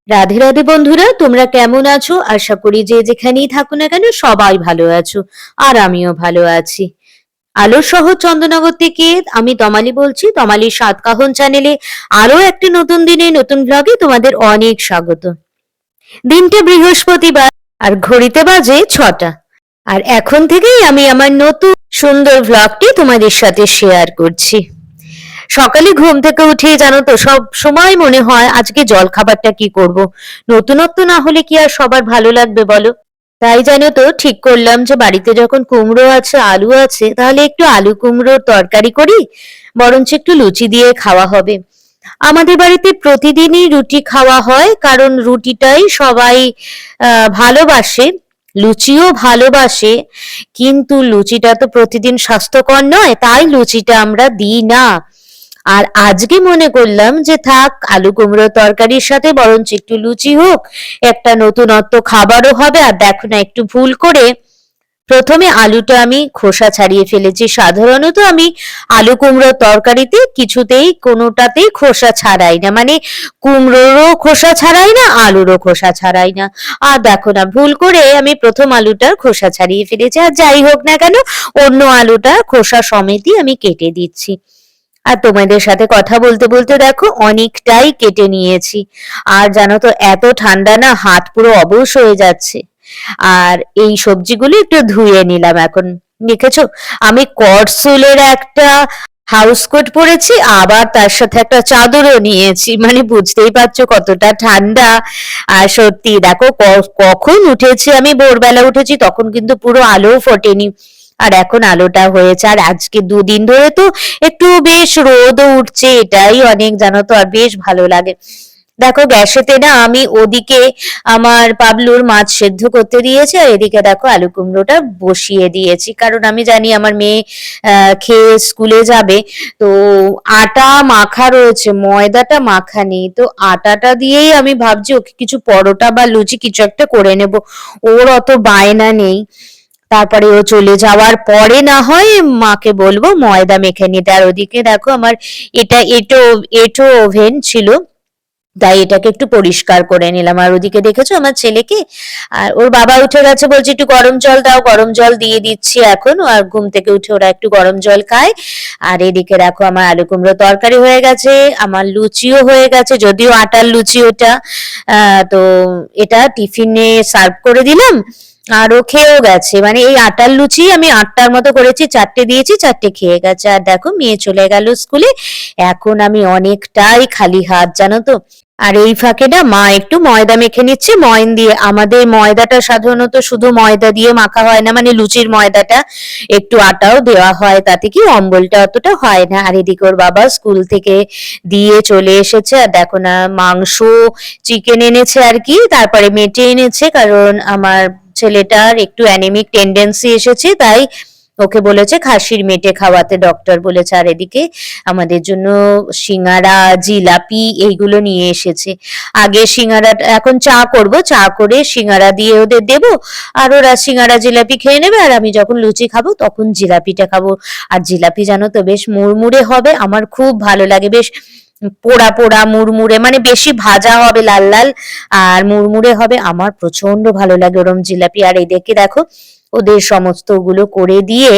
রাধে রাধে বন্ধুরা, তোমরা কেমন আছো? আশা করি যে যেখানেই থাকো না কেন সবাই ভালো আছো। আর আমিও ভালো আছি। আলোর শহর চন্দ্রনগর থেকে আমি তমালি বলছি। তমালির সাতকাহন চ্যানেলে আরো একটি নতুন দিনে নতুন ব্লগে তোমাদের অনেক স্বাগত। দিনটা বৃহস্পতিবার আর ঘড়িতে বাজে 6টা। আর এখন থেকেই আমি আমার নতুন সুন্দর ব্লগটি তোমাদের সাথে শেয়ার করছি। সকালে ঘুম থেকে উঠে জানো তো সব সময় মনে হয় আজকে জল খাবারটা কি করব। নতুনত্ব না হলে কি আর সবার ভালো লাগবে বলো? তাই জানো তো ঠিক করলাম যে বাড়িতে যখন কুমড়ো আছে আলু আছে তাহলে একটু আলু কুমড়োর তরকারি করি, বরঞ্চ একটু লুচি দিয়ে খাওয়া হবে। আমাদের বাড়িতে প্রতিদিনই রুটি খাওয়া হয়, কারণ রুটিটাই সবাই ভালোবাসে, লুচিও ভালোবাসে। কিন্তু লুচিটা তো প্রতিদিন স্বাস্থ্যকর নয়, তাই লুচিটা আমরা দিই না। আর আজকে মনে করলাম যে থাক, আলু কুমড়ো তরকারির সাথে বরঞ্চ একটু লুচি হোক, একটা নতুনত্ব খাবারও হবে। আর দেখো না, একটু ভুল করে প্রথমে আলুটা আমি খোসা ছাড়িয়ে ফেলেছি। সাধারণত আমি আলু কুমড়োর তরকারিতে কিছুতেই কোনোটাতেই খোসা ছাড়াই না, মানে কুমড়োরও খোসা ছাড়াই না, আলুরও খোসা ছাড়াই না। আর দেখো না, ভুল করে আমি প্রথম আলুটার খোসা ছাড়িয়ে ফেলেছি। আর যাই হোক না কেন, অন্য আলুটা খোসা সমেতই আমি কেটে দিচ্ছি। আর তোমাদের সাথে কথা বলতে বলতে দেখো অনেকটাই কেটে নিয়েছি। আর জানো তো এত ঠান্ডা না, হাত পুরো অবশ হয়ে যাচ্ছে। আর এই সবজিগুলো একটু ধুয়ে নিলাম এখন। দেখেছো, আমি কটসুলের একটা হাউস কোট পরেছি, আবার তার সাথে একটা চাদরও নিয়েছি, মানে বুঝতেই পারছো কতটা ঠান্ডা। আর সত্যি দেখো, কখন উঠেছি আমি, ভোরবেলা উঠেছি, তখন কিন্তু পুরো আলোও ফোটেনি। আর এখন আলোটা হয়েছে। আর আজকে 2 দিন ধরে তো একটু বেশ রোদও উঠছে, এটাই অনেক জানো তো, আর বেশ ভালো লাগে। দেখো গ্যাসেতে না আমি ওদিকে আমার পাবলুর মাছ সেদ্ধ করতে দিয়েছি, আর এদিকে দেখো আলু কুমড়োটা বসিয়ে দিয়েছি, কারণ আমি জানি আমার মেয়ে খেয়ে স্কুলে যাবে। তো আটা মাখা রয়েছে, ময়দাটা মাখা নেই, তো আটাটা দিয়েই আমি ভাবছি ওকে কিছু পরোটা বা লুচি কিছু একটা করে নেব। ওর অত বায়না নেই। তারপরে ও চলে যাওয়ার পরে না হয় মাকে বলবো ময়দা মেখে নিতে। আর ওদিকে দেখো আমার এটা এটো এটো ওভেন ছিল, তাই এটাকে একটু পরিষ্কার করে নিলাম। আর ওদিকে দেখেছো আমার ছেলেকে, আর ওর বাবা উঠে গেছে, বলছে একটু গরম জল দাও, গরম জল দিয়ে দিচ্ছি এখন। আর ঘুম থেকে উঠে ওরা একটু গরম জল খায়। আর এদিকে দেখো আমার আলু কুমড়ো তরকারি হয়ে গেছে, আমার লুচিও হয়ে গেছে, যদিও আটার লুচি ওটা। তো এটা টিফিনে সার্ভ করে দিলাম। আর ও খেয়েও গেছে, মানে এই আটার লুচি আমি 8টার মতো করেছি, 4টে দিয়েছি, 4টে খেয়ে গেছে। আর দেখো মেয়ে চলে গেল স্কুলে। এখন আমি অনেকটাই খালি হাত জানো তো। আর এই ফাঁকে না মা একটু ময়দা মেখে নিচ্ছে ময়ন দিয়ে। আমাদের ময়দাটা সাধারণত শুধু ময়দা দিয়ে মাখা হয় না, মানে লুচির ময়দাটা একটু আটাও দেওয়া হয়, তাতে কি অম্বলটা অতটা হয় না। আর এদিকে ওর বাবা স্কুল থেকে দিয়ে চলে এসেছে। আর দেখো না, মাংস চিকেন এনেছে আর কি, তারপরে মেটে এনেছে, কারণ আমার ছেলেটার একটু অ্যানিমিক টেন্ডেন্সি এসেছে, তাই ওকে বলেছে খাসির মেটে খাওয়াতে, ডক্টর বলেছে। আর এদিকে আমাদের জন্য সিঙ্গারা, জিলাপি এইগুলো নিয়ে এসেছে। আগে সিঙ্গারাটা, এখন চা করব, চা করে সিঙ্গারা দিয়ে ওদের দেবো, আর ওরা সিঙ্গারা জিলাপি খেয়ে নেবে। আর আমি যখন লুচি খাবো তখন জিলাপিটা খাবো। আর জিলাপি জানো তো বেশ মুড়মুড়ে হবে, আমার খুব ভালো লাগে, বেশ পোড়া পোড়া মুড়মুড়ে, মানে বেশি ভাজা হবে লাল লাল, আর মুড়মুড়ে হবে, আমার প্রচন্ড ভালো লাগে ওরম জিলাপি। আর এদিকে দেখো ওদের সমস্ত ওগুলো করে দিয়ে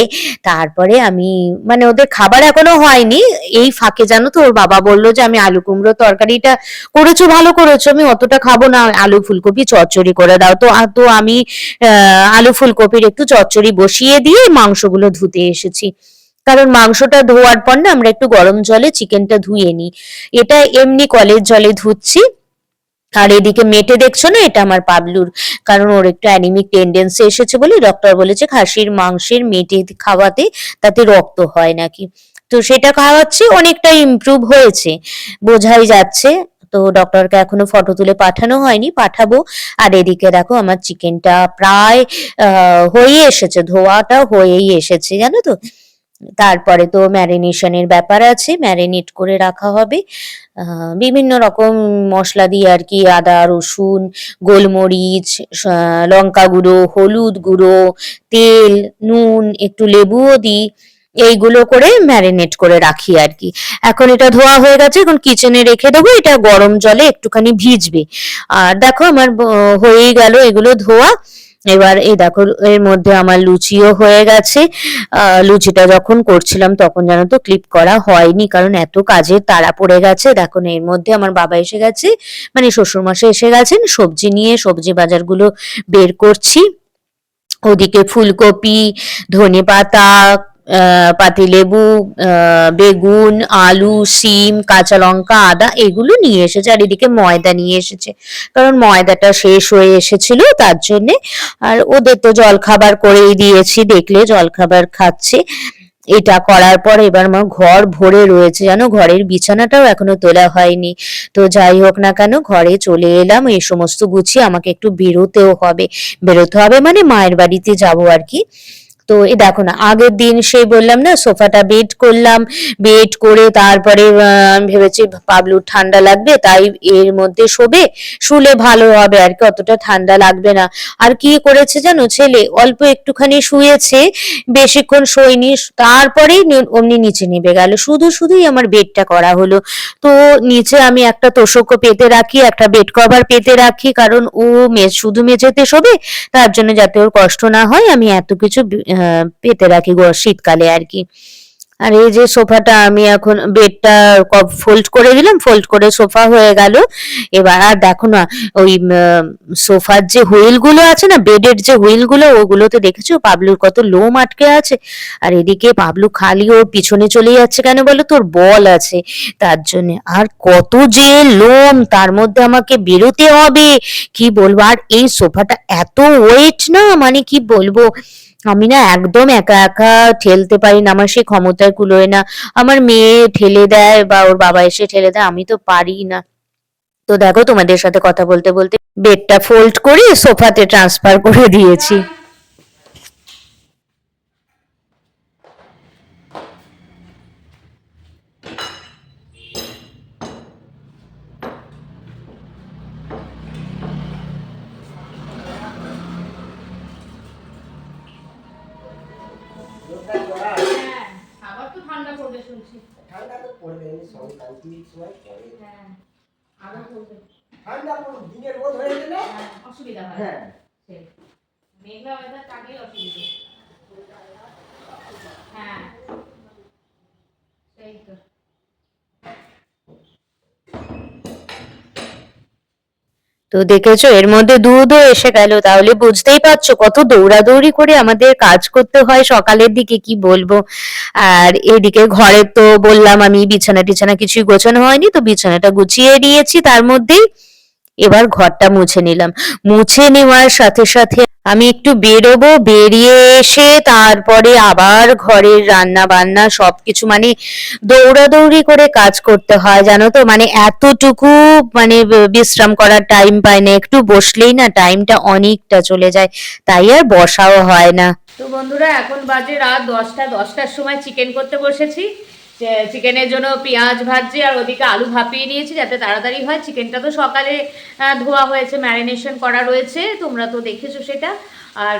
তারপরে আমি, মানে ওদের খাবার এখনো হয়নি, এই ফাঁকে জানো তো ওর বাবা বললো যে আমি আলু কুমড়ো তরকারিটা করেছো, ভালো করেছো, আমি অতটা খাবো না, আলু ফুলকপি চচ্চড়ি করে দাও। তো আমি আলু ফুলকপির একটু চচ্চড়ি বসিয়ে দিয়ে মাংসগুলো ধুতে এসেছি, কারণ মাংসটা ধোয়ার পর না আমরা একটু গরম জলে চিকেনটা ধুয়ে নিই। এটা এমনি কলের জলে ধুচ্ছি। আর এদিকে মেটে দেখছো না, এটা আমার পাবলুর, কারণ ওর একটু অ্যানিমিক টেন্ডেন্সি এসেছে বলে ডক্টর বলেছে খাসির মাংসের মেটে খাওয়াতে, তাতে রক্ত হয় নাকি। তো সেটা খাওয়াচ্ছি, অনেকটা ইমপ্রুভ হয়েছে, বোঝাই যাচ্ছে। তো ডক্টরকে এখনো ফটো তুলে পাঠানো হয়নি, পাঠাবো। আর এদিকে দেখো আমার চিকেনটা প্রায় হয়ে এসেছে, ধোয়াটা হয়েই এসেছে জানো তো। তারপরে তো ম্যারিনেশনের ব্যাপার আছে, ম্যারিনেট করে রাখা হবে বিভিন্ন রকম মশলা দিয়ে আর কি, আদা রসুন গোলমরিচ, লঙ্কা গুঁড়ো, হলুদ গুঁড়ো, তেল, নুন, একটু লেবুও দিই। এইগুলো করে ম্যারিনেট করে রাখি আর কি। এখন এটা ধোয়া হয়ে গেছে, এখন কিচেনে রেখে দেবো, এটা গরম জলে একটুখানি ভিজবে। আর দেখো আমার হয়েই গেল এগুলো ধোয়া। এবার এই দেখো এর মধ্যে আমার লুচিও হয়ে গেছে। লুচিটা যখন করছিলাম তখন জানো তো ক্লিপ করা হয়নি, কারণ এত কাজের তাড়া পড়ে গেছে। দেখো না এর মধ্যে আমার বাবা এসে গেছে, মানে শ্বশুরমশাই এসে গেছেন সবজি নিয়ে, সবজি বাজারগুলো বের করছি। ওদিকে ফুলকপি, ধনেপাতা, পাতিলেবু, বেগুন, আলু, শিম, কাঁচা লঙ্কা, আদা এগুলো নিয়ে এসেছে। আর এদিকে ময়দা নিয়ে এসেছে, কারণ ময়দাটা শেষ হয়ে এসেছিল তার জন্যে। আর ওদের তো জলখাবার করেই দিয়েছি, দেখলে জলখাবার খাচ্ছে। এটা করার পর এবার আমার ঘর ভরে রয়েছে জানো, ঘরের বিছানাটাও এখনো তোলা হয়নি। তো যাই হোক না কেন ঘরে চলে এলাম, এই সমস্ত গুছিয়ে আমাকে একটু বেরোতেও হবে। বেরোতে হবে মানে মায়ের বাড়িতে যাব আর কি। তো এই দেখো না আগের দিন সেই বললাম না সোফাটা বেড করলাম, বেড করে তারপরে ভেবেছি পাবলুর ঠান্ডা লাগবে তাই এর মধ্যে শোবে, শুলে ভালো হবে আর কি, অতটা ঠান্ডা লাগবে না। আর কি করেছে জানো ছেলে, অল্প একটুখানি শুয়েছে, বেশিক্ষণ শোয়নি, তারপরেই অমনি নিচে নেমে গেল। শুধুই আমার বেডটা করা হলো। তো নিচে আমি একটা তোশকও পেতে রাখি, একটা বেড কভার পেতে রাখি, কারণ ও শুধু মেঝেতে শোবে, তার জন্য যাতে ওর কষ্ট না হয় আমি এত কিছু পেতে রাখি শীতকালে আর কি। আর এই যে সোফাটা আমি এখন বেডটা ফোল্ড করে দিলাম, ফোল্ড করে সোফা হয়ে গেল। এবার আর দেখো না ওই সোফার যে হুইল গুলো আছে না, বেডের যে হুইল গুলো, ওগুলোতে দেখেছো পাবলুর কত লোম আটকে আছে। আর এদিকে পাবলু খালি ওর পিছনে চলে যাচ্ছে কেন বলো, তোর বল আছে তার জন্য। আর কত যে লোম, তার মধ্যে আমাকে বেরোতে হবে, কি বলবো। আর এই সোফাটা এত ওয়েট না, মানে কি বলবো, আমি না একদম একা একা ঠেলতে পারি না, আমার সেই ক্ষমতায় কুলোয় না। আমার মেয়ে ঠেলে দেয় বা ওর বাবা এসে ঠেলে দেয়, আমি তো পারি না। তো দেখো তোমাদের সাথে কথা বলতে বলতে বেডটা ফোল্ড করে সোফাতে ট্রান্সফার করে দিয়েছি। আবার তো ঠান্ডা পড়বে শুনছি। ঠান্ডা তো পড়বে, সংক্রান্তির সময় পড়ে। হ্যাঁ আবার পড়বে ঠান্ডা, দিনের রোদ হয়ে গেলে অসুবিধা হয়। হ্যাঁ সেই মেঘলা ওয়েদার থাকলে অসুবিধা। হ্যাঁ সেই তো। তো দেখেছো এর মধ্যে দুধও এসে গেল, তাহলে বুঝতেই পারছো কত দৌড়াদৌড়ি করে আমাদের কাজ করতে হয় সকালের দিকে, কি বলবো। আর এদিকে ঘরে তো বললাম আমি বিছানা টিছানা কিছুই গোছানো হয়নি, তো বিছানাটা গুছিয়ে দিয়েছি তার মধ্যেই। এবার ঘরটা মুছে নিলাম, মুছে নেওয়ার সাথে সাথে আমি একটু বেরোবো, বেরিয়ে এসে তারপরে আবার ঘরের রান্না বান্না সবকিছু, মানে দৌড়াদৌড়ি করে কাজ করতে হয় জানো তো, মানে এতটুকু মানে বিশ্রাম করার টাইম পাই না, একটু বসলেই না টাইমটা অনেকটা চলে যায়, তাই আর বসাও হয় না। তো বন্ধুরা এখন বাজে রাত 10টা, 10টার সময় চিকেন করতে বসেছি। চিকেনের জন্য পেঁয়াজ ভাজছি আর ওদিকে আলু ভাপিয়ে নিয়েছি যাতে তাড়াতাড়ি হয়। চিকেনটা তো সকালে ধোয়া হয়েছে, ম্যারিনেশন করা রয়েছে, তোমরা তো দেখেছো সেটা। আর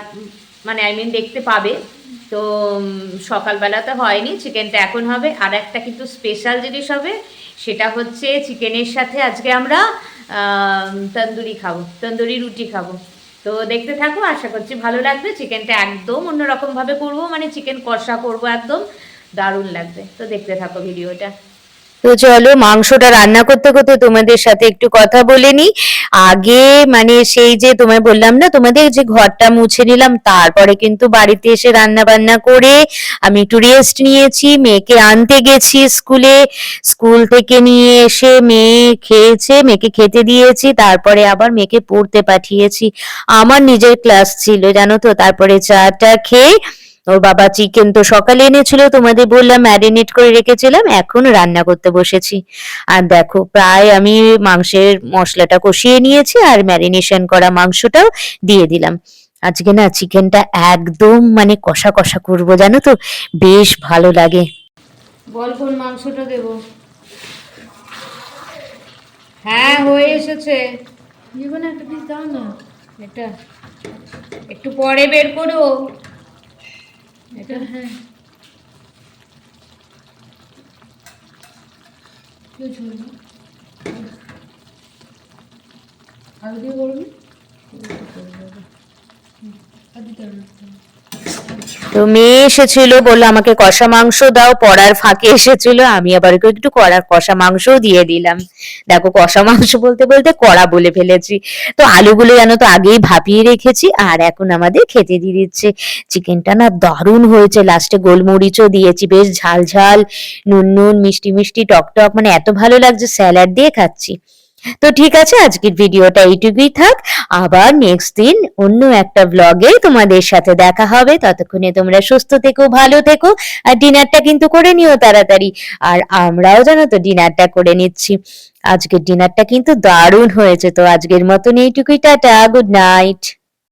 মানে দেখতে পাবে। তো সকালবেলাতে হয়নি, চিকেনটা এখন হবে। আর একটা কিন্তু স্পেশাল জিনিস হবে, সেটা হচ্ছে চিকেনের সাথে আজকে আমরা তন্দুরি খাবো, তন্দুরি রুটি খাবো। তো দেখতে থাকো, আশা করছি ভালো লাগবে। চিকেনটা একদম অন্যরকম ভাবে করবো, মানে চিকেন কষা করবো, একদম দারুণ লাগবে। তো দেখতে থাকো ভিডিওটা। তো চলো মাংসটা রান্না করতে করতে তোমাদের সাথে একটু কথা বলে নি। আগে মানে সেই যে তোমায় বললাম না, তোমাদের যে ঘরটা মুছে নিলাম, তারপরে কিন্তু বাড়িতে এসে রান্না বান্না করে আমি একটু রেস্ট নিয়েছি, মেয়েকে আনতে গেছি স্কুলে, স্কুল থেকে নিয়ে এসে মেয়ে খেয়েছে, মেয়েকে খেতে দিয়েছি, তারপরে আবার মেয়েকে পড়তে পাঠিয়েছি। আমার নিজের ক্লাস ছিল জানো তো। তারপরে চাটা খেয়ে ওর বাবা চিকেন তো সকালে এনেছিল, তোমাদের বললাম ম্যারিনেট করে রেখেছিলাম, এখন রান্না করতে বসেছি। আর দেখো প্রায় আমি মাংসের মশলাটা কষিয়ে নিয়েছি আর ম্যারিনেশন করা মাংসটাও দিয়ে দিলাম। আজকে না চিকেনটা একদম মানে কষা কষা করবো জানো তো, বেশ ভালো লাগে। বল কোন মাংসটা দেব? হ্যাঁ হয়ে এসেছে, জীবনে একটা পিস দাও না, এটা একটু পরে বের করো এটা। হ্যাঁ তো মেয়ে এসেছিল, বললো আমাকে কষা মাংস দাও, পড়ার ফাঁকে এসেছিল, আমি আবার ওকে একটু কষা মাংসও দিয়ে দিলাম। দেখো কষা মাংস বলতে বলতে কড়া বলে ফেলেছি। তো আলুগুলো জানো তো আগেই ভাপিয়ে রেখেছি, আর এখন আমাদের খেতে দিয়ে দিচ্ছে। চিকেনটা না দারুণ হয়েছে, লাস্টে গোলমরিচও দিয়েছি, বেশ ঝাল ঝাল, নুন নুন, মিষ্টি মিষ্টি, টক টক, মানে এত ভালো লাগছে, স্যালাড দিয়ে খাচ্ছি। তো ঠিক আছে, আজকের ভিডিওটা এইটুকুই থাক। আবার নেক্সট দিন অন্য একটা ব্লগে তোমাদের সাথে দেখা হবে। ততক্ষণে তোমরা সুস্থ থেকো, ভালো থেকো, আর ডিনারটা কিন্তু করে নিও তাড়াতাড়ি। আর আমরাও জানো তো ডিনারটা করে নিচ্ছি। আজকের ডিনারটা কিন্তু দারুণ হয়েছে। তো আজকের মতন এইটুকুই, টাটা, গুড নাইট।